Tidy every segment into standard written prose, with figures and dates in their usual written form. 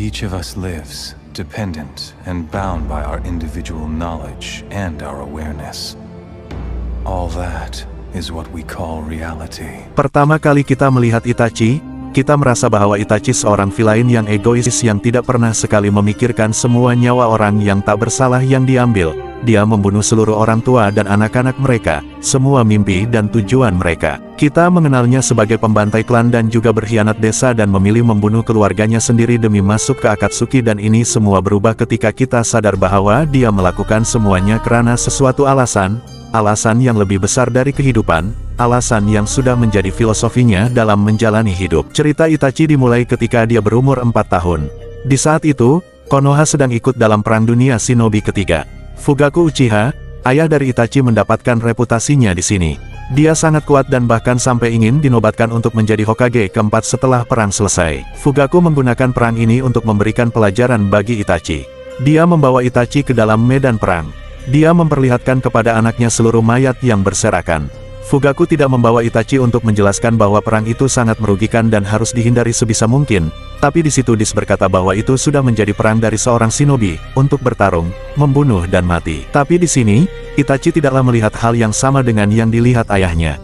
Each of us lives, dependent and bound by our individual knowledge and our awareness. All that is what we call reality. Pertama kali kita melihat Itachi, kita merasa bahwa Itachi seorang villain yang egois yang tidak pernah sekali memikirkan semua nyawa orang yang tak bersalah yang diambil. Dia membunuh seluruh orang tua dan anak-anak mereka, semua mimpi dan tujuan mereka. Kita mengenalnya sebagai pembantai klan dan juga berkhianat desa dan memilih membunuh keluarganya sendiri demi masuk ke Akatsuki, dan ini semua berubah ketika kita sadar bahwa dia melakukan semuanya karena sesuatu alasan yang lebih besar dari kehidupan, alasan yang sudah menjadi filosofinya dalam menjalani hidup. Cerita Itachi dimulai ketika dia berumur 4 tahun. Di saat itu, Konoha sedang ikut dalam Perang Dunia Shinobi ketiga. Fugaku Uchiha, ayah dari Itachi, mendapatkan reputasinya di sini. Dia sangat kuat dan bahkan sampai ingin dinobatkan untuk menjadi Hokage keempat setelah perang selesai. Fugaku menggunakan perang ini untuk memberikan pelajaran bagi Itachi. Dia membawa Itachi ke dalam medan perang. Dia memperlihatkan kepada anaknya seluruh mayat yang berserakan. Fugaku tidak membawa Itachi untuk menjelaskan bahwa perang itu sangat merugikan dan harus dihindari sebisa mungkin. Tapi di situ Dis berkata bahwa itu sudah menjadi perang dari seorang shinobi, untuk bertarung, membunuh dan mati. Tapi di sini, Itachi tidaklah melihat hal yang sama dengan yang dilihat ayahnya.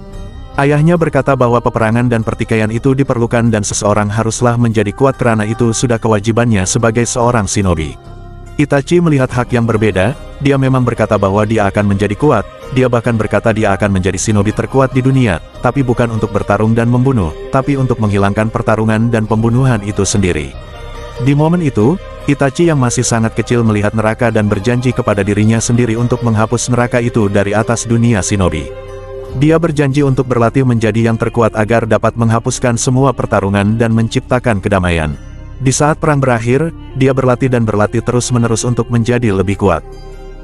Ayahnya berkata bahwa peperangan dan pertikaian itu diperlukan dan seseorang haruslah menjadi kuat karena itu sudah kewajibannya sebagai seorang shinobi. Itachi melihat hak yang berbeda. Dia memang berkata bahwa dia akan menjadi kuat, dia bahkan berkata dia akan menjadi shinobi terkuat di dunia, tapi bukan untuk bertarung dan membunuh, tapi untuk menghilangkan pertarungan dan pembunuhan itu sendiri. Di momen itu, Itachi yang masih sangat kecil melihat neraka dan berjanji kepada dirinya sendiri untuk menghapus neraka itu dari atas dunia shinobi. Dia berjanji untuk berlatih menjadi yang terkuat agar dapat menghapuskan semua pertarungan dan menciptakan kedamaian. Di saat perang berakhir, dia berlatih dan berlatih terus-menerus untuk menjadi lebih kuat.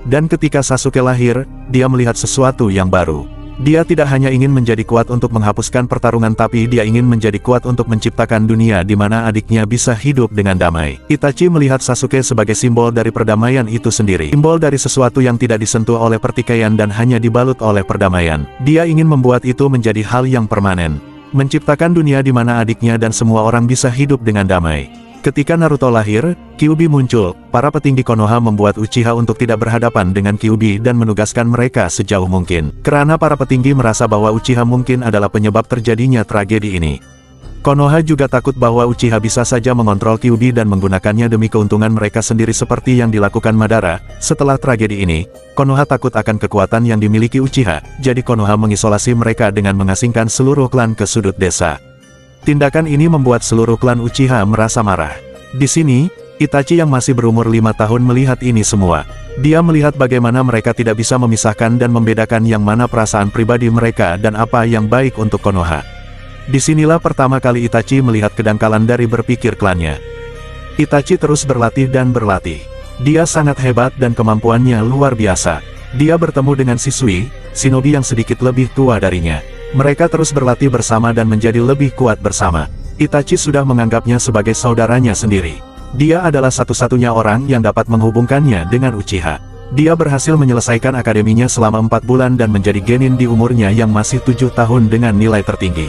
Dan ketika Sasuke lahir, dia melihat sesuatu yang baru. Dia tidak hanya ingin menjadi kuat untuk menghapuskan pertarungan, tapi dia ingin menjadi kuat untuk menciptakan dunia di mana adiknya bisa hidup dengan damai. Itachi melihat Sasuke sebagai simbol dari perdamaian itu sendiri. Simbol dari sesuatu yang tidak disentuh oleh pertikaian dan hanya dibalut oleh perdamaian. Dia ingin membuat itu menjadi hal yang permanen. Menciptakan dunia di mana adiknya dan semua orang bisa hidup dengan damai. Ketika Naruto lahir, Kyuubi muncul. Para petinggi Konoha membuat Uchiha untuk tidak berhadapan dengan Kyuubi dan menugaskan mereka sejauh mungkin. Karena para petinggi merasa bahwa Uchiha mungkin adalah penyebab terjadinya tragedi ini. Konoha juga takut bahwa Uchiha bisa saja mengontrol Kyuubi dan menggunakannya demi keuntungan mereka sendiri seperti yang dilakukan Madara. Setelah tragedi ini, Konoha takut akan kekuatan yang dimiliki Uchiha, jadi Konoha mengisolasi mereka dengan mengasingkan seluruh klan ke sudut desa. Tindakan ini membuat seluruh klan Uchiha merasa marah. Di sini, Itachi yang masih berumur 5 tahun melihat ini semua. Dia melihat bagaimana mereka tidak bisa memisahkan dan membedakan yang mana perasaan pribadi mereka dan apa yang baik untuk Konoha. Disinilah pertama kali Itachi melihat kedangkalan dari berpikir klannya. Itachi terus berlatih dan berlatih. Dia sangat hebat dan kemampuannya luar biasa. Dia bertemu dengan Shisui, shinobi yang sedikit lebih tua darinya. Mereka terus berlatih bersama dan menjadi lebih kuat bersama. Itachi sudah menganggapnya sebagai saudaranya sendiri. Dia adalah satu-satunya orang yang dapat menghubungkannya dengan Uchiha. Dia berhasil menyelesaikan akademinya selama 4 bulan dan menjadi genin di umurnya yang masih 7 tahun dengan nilai tertinggi.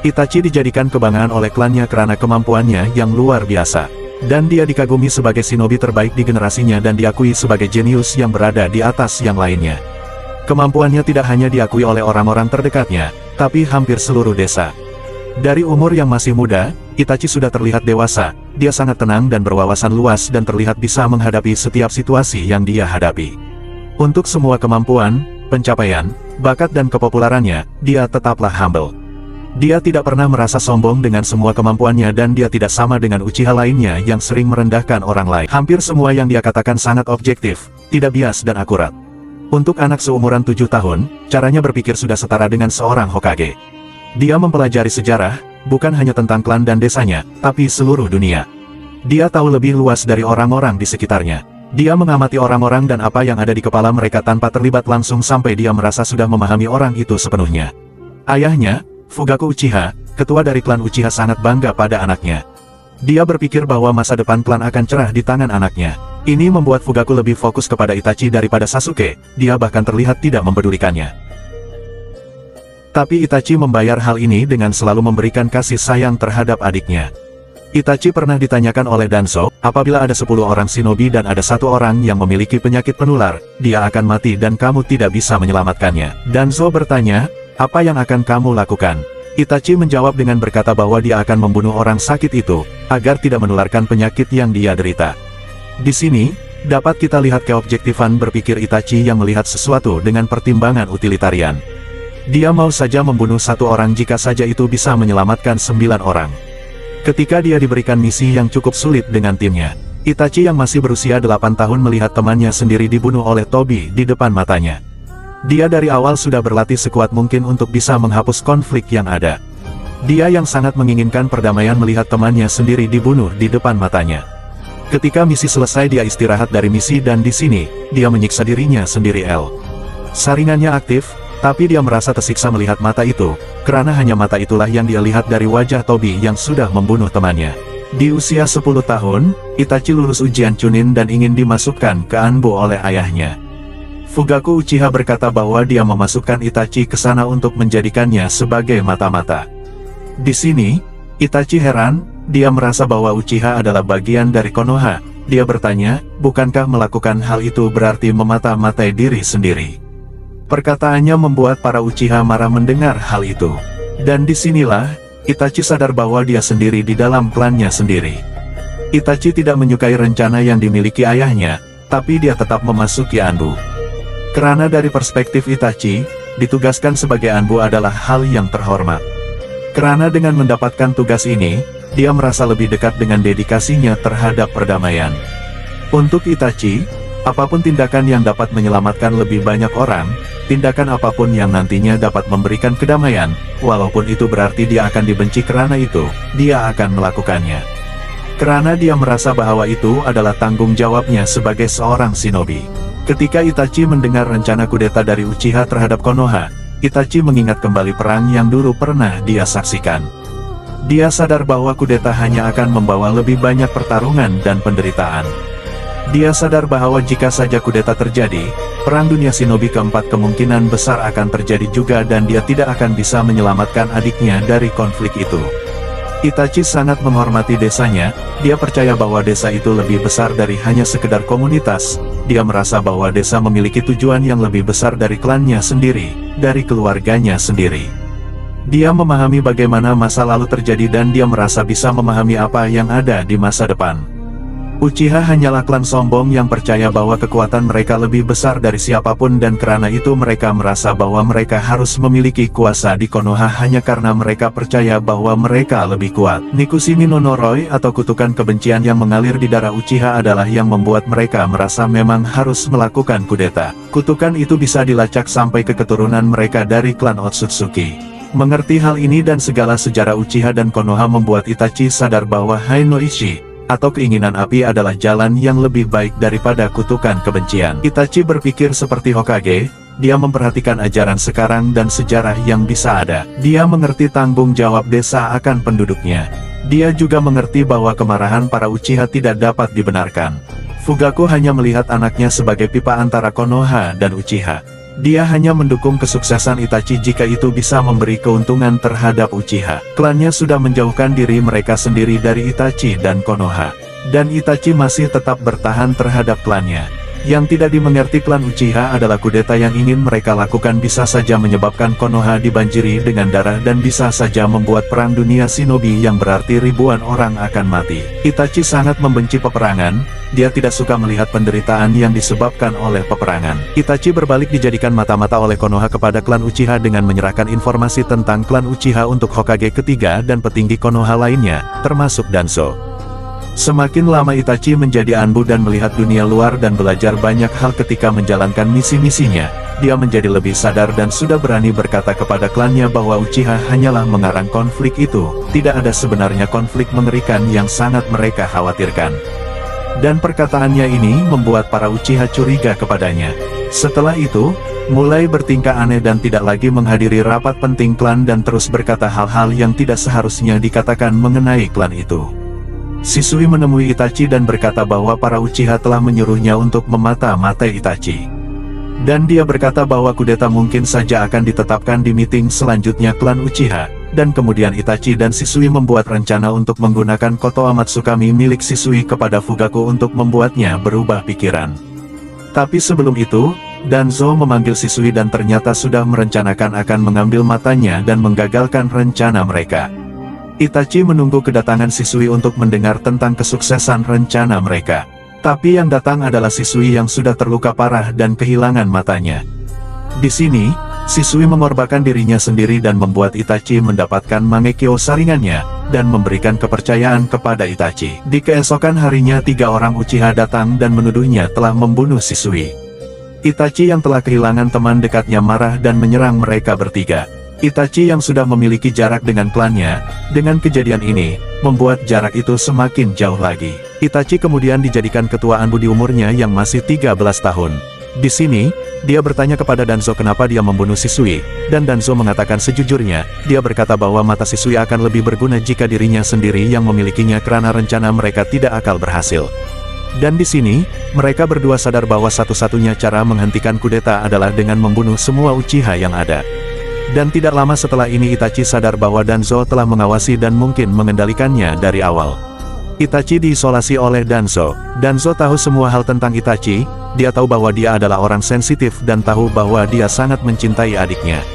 Itachi dijadikan kebanggaan oleh klannya karena kemampuannya yang luar biasa. Dan dia dikagumi sebagai shinobi terbaik di generasinya dan diakui sebagai jenius yang berada di atas yang lainnya. Kemampuannya tidak hanya diakui oleh orang-orang terdekatnya, tapi hampir seluruh desa. Dari umur yang masih muda, Itachi sudah terlihat dewasa. Dia sangat tenang dan berwawasan luas dan terlihat bisa menghadapi setiap situasi yang dia hadapi. Untuk semua kemampuan, pencapaian, bakat dan kepopularannya, dia tetaplah humble. Dia tidak pernah merasa sombong dengan semua kemampuannya dan dia tidak sama dengan Uchiha lainnya yang sering merendahkan orang lain. Hampir semua yang dia katakan sangat objektif, tidak bias dan akurat. Untuk anak seumuran 7 tahun, caranya berpikir sudah setara dengan seorang Hokage. Dia mempelajari sejarah, bukan hanya tentang klan dan desanya, tapi seluruh dunia. Dia tahu lebih luas dari orang-orang di sekitarnya. Dia mengamati orang-orang dan apa yang ada di kepala mereka tanpa terlibat langsung sampai dia merasa sudah memahami orang itu sepenuhnya. Ayahnya, Fugaku Uchiha, ketua dari klan Uchiha, sangat bangga pada anaknya. Dia berpikir bahwa masa depan klan akan cerah di tangan anaknya. Ini membuat Fugaku lebih fokus kepada Itachi daripada Sasuke, dia bahkan terlihat tidak mempedulikannya. Tapi Itachi membayar hal ini dengan selalu memberikan kasih sayang terhadap adiknya. Itachi pernah ditanyakan oleh Danzo, apabila ada 10 orang shinobi dan ada 1 orang yang memiliki penyakit penular, dia akan mati dan kamu tidak bisa menyelamatkannya. Danzo bertanya, apa yang akan kamu lakukan? Itachi menjawab dengan berkata bahwa dia akan membunuh orang sakit itu, agar tidak menularkan penyakit yang dia derita. Di sini, dapat kita lihat keobjektifan berpikir Itachi yang melihat sesuatu dengan pertimbangan utilitarian. Dia mau saja membunuh 1 orang jika saja itu bisa menyelamatkan 9 orang. Ketika dia diberikan misi yang cukup sulit dengan timnya, Itachi yang masih berusia 8 tahun melihat temannya sendiri dibunuh oleh Tobi di depan matanya. Dia dari awal sudah berlatih sekuat mungkin untuk bisa menghapus konflik yang ada. Dia yang sangat menginginkan perdamaian melihat temannya sendiri dibunuh di depan matanya. Ketika misi selesai dia istirahat dari misi dan di sini, dia menyiksa dirinya sendiri. Saringannya aktif, tapi dia merasa tersiksa melihat mata itu, karena hanya mata itulah yang dia lihat dari wajah Tobi yang sudah membunuh temannya. Di usia 10 tahun, Itachi lulus ujian Chunin dan ingin dimasukkan ke Anbo oleh ayahnya. Fugaku Uchiha berkata bahwa dia memasukkan Itachi ke sana untuk menjadikannya sebagai mata-mata. Di sini, Itachi heran, dia merasa bahwa Uchiha adalah bagian dari Konoha. Dia bertanya, bukankah melakukan hal itu berarti memata-matai diri sendiri? Perkataannya membuat para Uchiha marah mendengar hal itu. Dan disinilah, Itachi sadar bahwa dia sendiri di dalam klannya sendiri. Itachi tidak menyukai rencana yang dimiliki ayahnya, tapi dia tetap memasuki Anbu. Karena dari perspektif Itachi, ditugaskan sebagai Anbu adalah hal yang terhormat. Karena dengan mendapatkan tugas ini, dia merasa lebih dekat dengan dedikasinya terhadap perdamaian. Untuk Itachi, apapun tindakan yang dapat menyelamatkan lebih banyak orang, tindakan apapun yang nantinya dapat memberikan kedamaian, walaupun itu berarti dia akan dibenci karena itu, dia akan melakukannya. Karena dia merasa bahwa itu adalah tanggung jawabnya sebagai seorang shinobi. Ketika Itachi mendengar rencana kudeta dari Uchiha terhadap Konoha, Itachi mengingat kembali perang yang dulu pernah dia saksikan. Dia sadar bahwa kudeta hanya akan membawa lebih banyak pertarungan dan penderitaan. Dia sadar bahwa jika saja kudeta terjadi, perang dunia shinobi keempat kemungkinan besar akan terjadi juga dan dia tidak akan bisa menyelamatkan adiknya dari konflik itu. Itachi sangat menghormati desanya, dia percaya bahwa desa itu lebih besar dari hanya sekedar komunitas, dia merasa bahwa desa memiliki tujuan yang lebih besar dari klannya sendiri, dari keluarganya sendiri. Dia memahami bagaimana masa lalu terjadi dan dia merasa bisa memahami apa yang ada di masa depan. Uchiha hanyalah klan sombong yang percaya bahwa kekuatan mereka lebih besar dari siapapun dan karena itu mereka merasa bahwa mereka harus memiliki kuasa di Konoha hanya karena mereka percaya bahwa mereka lebih kuat. Nikushimi no Noroi atau kutukan kebencian yang mengalir di darah Uchiha adalah yang membuat mereka merasa memang harus melakukan kudeta. Kutukan itu bisa dilacak sampai ke keturunan mereka dari klan Otsutsuki. Mengerti hal ini dan segala sejarah Uchiha dan Konoha membuat Itachi sadar bahwa Hai no Ishi, atau keinginan api adalah jalan yang lebih baik daripada kutukan kebencian. Itachi berpikir seperti Hokage, dia memperhatikan ajaran sekarang dan sejarah yang bisa ada. Dia mengerti tanggung jawab desa akan penduduknya. Dia juga mengerti bahwa kemarahan para Uchiha tidak dapat dibenarkan. Fugaku hanya melihat anaknya sebagai pipa antara Konoha dan Uchiha. Dia hanya mendukung kesuksesan Itachi jika itu bisa memberi keuntungan terhadap Uchiha. Klannya sudah menjauhkan diri mereka sendiri dari Itachi dan Konoha. Dan Itachi masih tetap bertahan terhadap klannya. Yang tidak dimengerti klan Uchiha adalah kudeta yang ingin mereka lakukan bisa saja menyebabkan Konoha dibanjiri dengan darah dan bisa saja membuat perang dunia shinobi yang berarti ribuan orang akan mati. Itachi sangat membenci peperangan, dia tidak suka melihat penderitaan yang disebabkan oleh peperangan. Itachi berbalik dijadikan mata-mata oleh Konoha kepada klan Uchiha dengan menyerahkan informasi tentang klan Uchiha untuk Hokage ketiga dan petinggi Konoha lainnya, termasuk Danzo. Semakin lama Itachi menjadi Anbu dan melihat dunia luar dan belajar banyak hal ketika menjalankan misi-misinya, dia menjadi lebih sadar dan sudah berani berkata kepada klannya bahwa Uchiha hanyalah mengarang konflik itu, tidak ada sebenarnya konflik mengerikan yang sangat mereka khawatirkan. Dan perkataannya ini membuat para Uchiha curiga kepadanya. Setelah itu, mulai bertingkah aneh dan tidak lagi menghadiri rapat penting klan dan terus berkata hal-hal yang tidak seharusnya dikatakan mengenai klan itu. Shisui menemui Itachi dan berkata bahwa para Uchiha telah menyuruhnya untuk memata-matai Itachi. Dan dia berkata bahwa kudeta mungkin saja akan ditetapkan di meeting selanjutnya klan Uchiha. dan kemudian Itachi dan Shisui membuat rencana untuk menggunakan Kotoa Matsukami milik Shisui kepada Fugaku untuk membuatnya berubah pikiran. Tapi sebelum itu, Danzo memanggil Shisui dan ternyata sudah merencanakan akan mengambil matanya dan menggagalkan rencana mereka. Itachi menunggu kedatangan Shisui untuk mendengar tentang kesuksesan rencana mereka. Tapi yang datang adalah Shisui yang sudah terluka parah dan kehilangan matanya. Di sini, Shisui mengorbankan dirinya sendiri dan membuat Itachi mendapatkan Mangekyo saringannya, dan memberikan kepercayaan kepada Itachi. Di keesokan harinya 3 orang Uchiha datang dan menuduhnya telah membunuh Shisui. Itachi yang telah kehilangan teman dekatnya marah dan menyerang mereka bertiga. Itachi yang sudah memiliki jarak dengan klannya, dengan kejadian ini, membuat jarak itu semakin jauh lagi. Itachi kemudian dijadikan ketua Anbu di umurnya yang masih 13 tahun. Di sini, dia bertanya kepada Danzo kenapa dia membunuh Shisui, dan Danzo mengatakan sejujurnya, dia berkata bahwa mata Shisui akan lebih berguna jika dirinya sendiri yang memilikinya karena rencana mereka tidak akan berhasil. Dan di sini, mereka berdua sadar bahwa satu-satunya cara menghentikan kudeta adalah dengan membunuh semua Uchiha yang ada. Dan tidak lama setelah ini Itachi sadar bahwa Danzo telah mengawasi dan mungkin mengendalikannya dari awal. Itachi diisolasi oleh Danzo. Danzo tahu semua hal tentang Itachi, dia tahu bahwa dia adalah orang sensitif dan tahu bahwa dia sangat mencintai adiknya.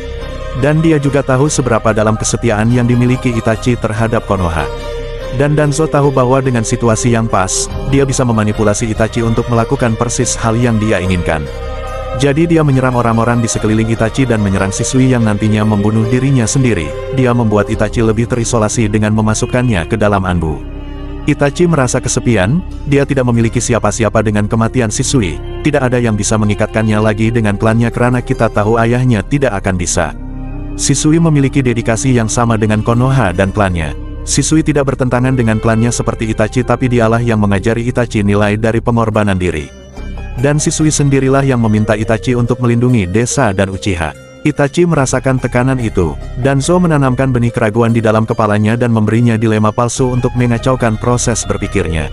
Dan dia juga tahu seberapa dalam kesetiaan yang dimiliki Itachi terhadap Konoha. Dan Danzo tahu bahwa dengan situasi yang pas, dia bisa memanipulasi Itachi untuk melakukan persis hal yang dia inginkan. Jadi dia menyerang orang-orang di sekeliling Itachi dan menyerang Shisui yang nantinya membunuh dirinya sendiri. Dia membuat Itachi lebih terisolasi dengan memasukkannya ke dalam Anbu. Itachi merasa kesepian, dia tidak memiliki siapa-siapa dengan kematian Shisui, tidak ada yang bisa mengikatkannya lagi dengan klannya karena kita tahu ayahnya tidak akan bisa. Shisui memiliki dedikasi yang sama dengan Konoha dan klannya. Shisui tidak bertentangan dengan klannya seperti Itachi tapi dialah yang mengajari Itachi nilai dari pengorbanan diri. Dan Shisui sendirilah yang meminta Itachi untuk melindungi desa dan Uchiha. Itachi merasakan tekanan itu. Danzo menanamkan benih keraguan di dalam kepalanya dan memberinya dilema palsu untuk mengacaukan proses berpikirnya.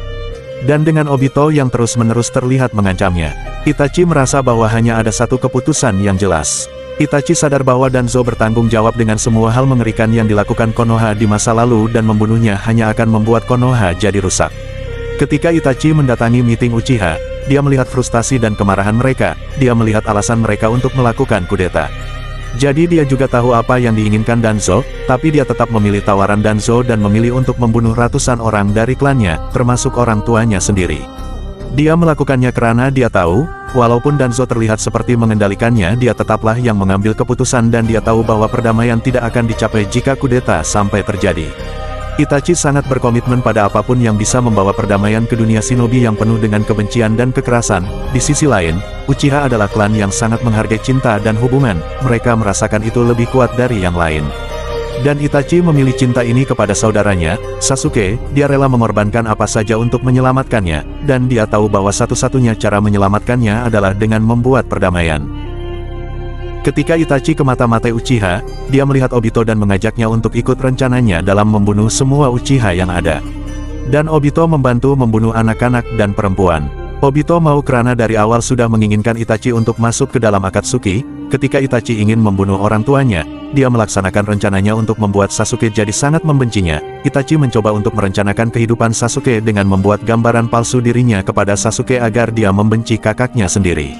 Dan dengan Obito yang terus-menerus terlihat mengancamnya, Itachi merasa bahwa hanya ada satu keputusan yang jelas. Itachi sadar bahwa Danzo bertanggung jawab dengan semua hal mengerikan yang dilakukan Konoha di masa lalu dan membunuhnya hanya akan membuat Konoha jadi rusak. Ketika Itachi mendatangi meeting Uchiha, dia melihat frustasi dan kemarahan mereka, dia melihat alasan mereka untuk melakukan kudeta. Jadi dia juga tahu apa yang diinginkan Danzo, tapi dia tetap memilih tawaran Danzo dan memilih untuk membunuh ratusan orang dari klannya, termasuk orang tuanya sendiri. Dia melakukannya karena dia tahu, walaupun Danzo terlihat seperti mengendalikannya, dia tetaplah yang mengambil keputusan dan dia tahu bahwa perdamaian tidak akan dicapai jika kudeta sampai terjadi. Itachi sangat berkomitmen pada apapun yang bisa membawa perdamaian ke dunia shinobi yang penuh dengan kebencian dan kekerasan. Di sisi lain, Uchiha adalah klan yang sangat menghargai cinta dan hubungan, mereka merasakan itu lebih kuat dari yang lain. Dan Itachi memilih cinta ini kepada saudaranya, Sasuke, dia rela mengorbankan apa saja untuk menyelamatkannya, dan dia tahu bahwa satu-satunya cara menyelamatkannya adalah dengan membuat perdamaian. Ketika Itachi ke mata-matai Uchiha, dia melihat Obito dan mengajaknya untuk ikut rencananya dalam membunuh semua Uchiha yang ada. Dan Obito membantu membunuh anak-anak dan perempuan. Obito mau karena dari awal sudah menginginkan Itachi untuk masuk ke dalam Akatsuki. Ketika Itachi ingin membunuh orang tuanya, dia melaksanakan rencananya untuk membuat Sasuke jadi sangat membencinya. Itachi mencoba untuk merencanakan kehidupan Sasuke dengan membuat gambaran palsu dirinya kepada Sasuke agar dia membenci kakaknya sendiri.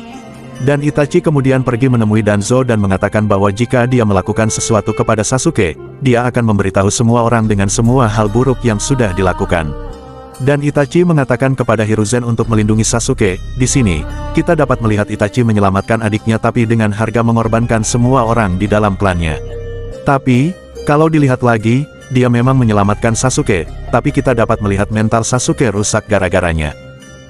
Dan Itachi kemudian pergi menemui Danzo dan mengatakan bahwa jika dia melakukan sesuatu kepada Sasuke, dia akan memberitahu semua orang dengan semua hal buruk yang sudah dilakukan. Dan Itachi mengatakan kepada Hiruzen untuk melindungi Sasuke. Di sini, kita dapat melihat Itachi menyelamatkan adiknya tapi dengan harga mengorbankan semua orang di dalam klannya. Tapi, kalau dilihat lagi, dia memang menyelamatkan Sasuke, tapi kita dapat melihat mental Sasuke rusak gara-garanya.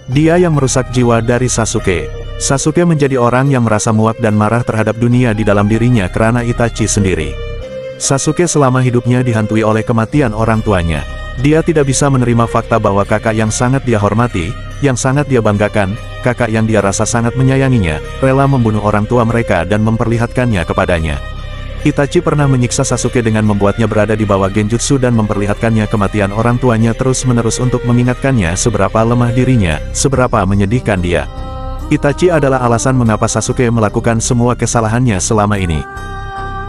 Dia yang merusak jiwa dari Sasuke. Sasuke menjadi orang yang merasa muak dan marah terhadap dunia di dalam dirinya karena Itachi sendiri. Sasuke selama hidupnya dihantui oleh kematian orang tuanya. Dia tidak bisa menerima fakta bahwa kakak yang sangat dia hormati, yang sangat dia banggakan, kakak yang dia rasa sangat menyayanginya, rela membunuh orang tua mereka dan memperlihatkannya kepadanya. Itachi pernah menyiksa Sasuke dengan membuatnya berada di bawah genjutsu dan memperlihatkannya kematian orang tuanya terus-menerus untuk mengingatkannya seberapa lemah dirinya, seberapa menyedihkan dia. Itachi adalah alasan mengapa Sasuke melakukan semua kesalahannya selama ini.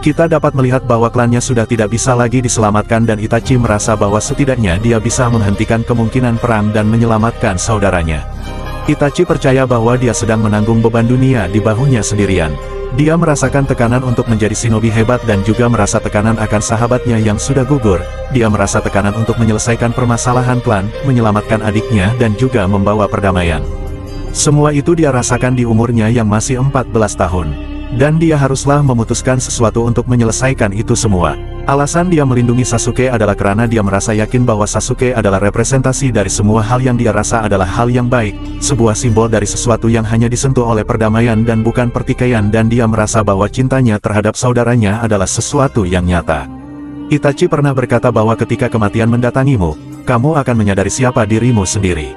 Kita dapat melihat bahwa klannya sudah tidak bisa lagi diselamatkan dan Itachi merasa bahwa setidaknya dia bisa menghentikan kemungkinan perang dan menyelamatkan saudaranya. Itachi percaya bahwa dia sedang menanggung beban dunia di bahunya sendirian. Dia merasakan tekanan untuk menjadi shinobi hebat dan juga merasa tekanan akan sahabatnya yang sudah gugur. Dia merasa tekanan untuk menyelesaikan permasalahan klan, menyelamatkan adiknya dan juga membawa perdamaian. Semua itu dia rasakan di umurnya yang masih 14 tahun. Dan dia haruslah memutuskan sesuatu untuk menyelesaikan itu semua. Alasan dia melindungi Sasuke adalah karena dia merasa yakin bahwa Sasuke adalah representasi dari semua hal yang dia rasa adalah hal yang baik, sebuah simbol dari sesuatu yang hanya disentuh oleh perdamaian dan bukan pertikaian, dan dia merasa bahwa cintanya terhadap saudaranya adalah sesuatu yang nyata. Itachi pernah berkata bahwa ketika kematian mendatangimu, kamu akan menyadari siapa dirimu sendiri.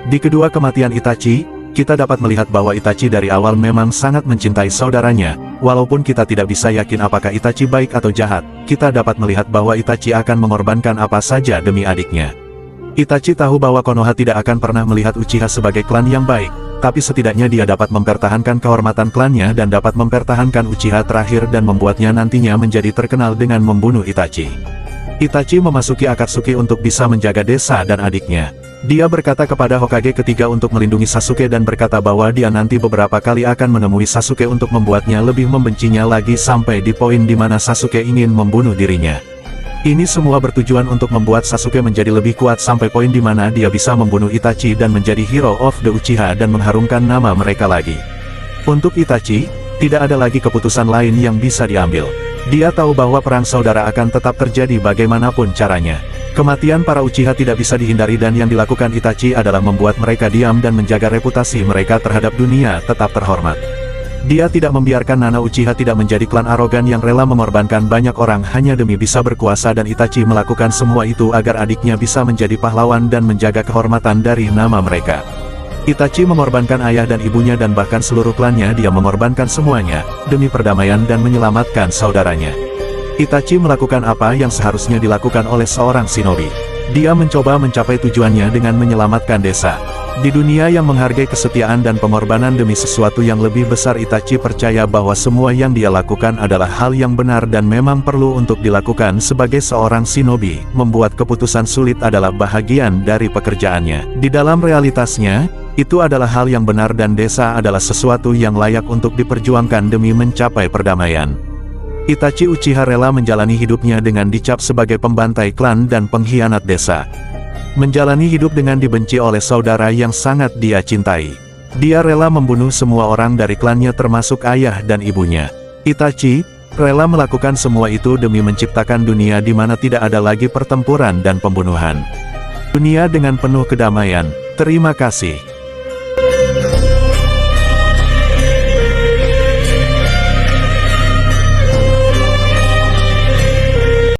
Di kedua kematian Itachi, kita dapat melihat bahwa Itachi dari awal memang sangat mencintai saudaranya. Walaupun kita tidak bisa yakin apakah Itachi baik atau jahat, kita dapat melihat bahwa Itachi akan mengorbankan apa saja demi adiknya. Itachi tahu bahwa Konoha tidak akan pernah melihat Uchiha sebagai klan yang baik, tapi setidaknya dia dapat mempertahankan kehormatan klannya dan dapat mempertahankan Uchiha terakhir dan membuatnya nantinya menjadi terkenal dengan membunuh Itachi. Itachi memasuki Akatsuki untuk bisa menjaga desa dan adiknya. Dia berkata kepada Hokage ketiga untuk melindungi Sasuke dan berkata bahwa dia nanti beberapa kali akan menemui Sasuke untuk membuatnya lebih membencinya lagi sampai di poin di mana Sasuke ingin membunuh dirinya. Ini semua bertujuan untuk membuat Sasuke menjadi lebih kuat sampai poin di mana dia bisa membunuh Itachi dan menjadi hero of the Uchiha dan mengharumkan nama mereka lagi. Untuk Itachi, tidak ada lagi keputusan lain yang bisa diambil. Dia tahu bahwa perang saudara akan tetap terjadi bagaimanapun caranya. Kematian para Uchiha tidak bisa dihindari dan yang dilakukan Itachi adalah membuat mereka diam dan menjaga reputasi mereka terhadap dunia tetap terhormat. Dia tidak membiarkan Nana Uchiha tidak menjadi klan arogan yang rela mengorbankan banyak orang hanya demi bisa berkuasa, dan Itachi melakukan semua itu agar adiknya bisa menjadi pahlawan dan menjaga kehormatan dari nama mereka. Itachi mengorbankan ayah dan ibunya dan bahkan seluruh klannya. Dia mengorbankan semuanya demi perdamaian dan menyelamatkan saudaranya. Itachi melakukan apa yang seharusnya dilakukan oleh seorang shinobi. Dia mencoba mencapai tujuannya dengan menyelamatkan desa. Di dunia yang menghargai kesetiaan dan pengorbanan demi sesuatu yang lebih besar, Itachi percaya bahwa semua yang dia lakukan adalah hal yang benar dan memang perlu untuk dilakukan sebagai seorang shinobi. Membuat keputusan sulit adalah bahagian dari pekerjaannya. Di dalam realitasnya, itu adalah hal yang benar dan desa adalah sesuatu yang layak untuk diperjuangkan demi mencapai perdamaian. Itachi Uchiha rela menjalani hidupnya dengan dicap sebagai pembantai klan dan pengkhianat desa. Menjalani hidup dengan dibenci oleh saudara yang sangat dia cintai. Dia rela membunuh semua orang dari klannya termasuk ayah dan ibunya. Itachi rela melakukan semua itu demi menciptakan dunia di mana tidak ada lagi pertempuran dan pembunuhan. Dunia dengan penuh kedamaian. Terima kasih.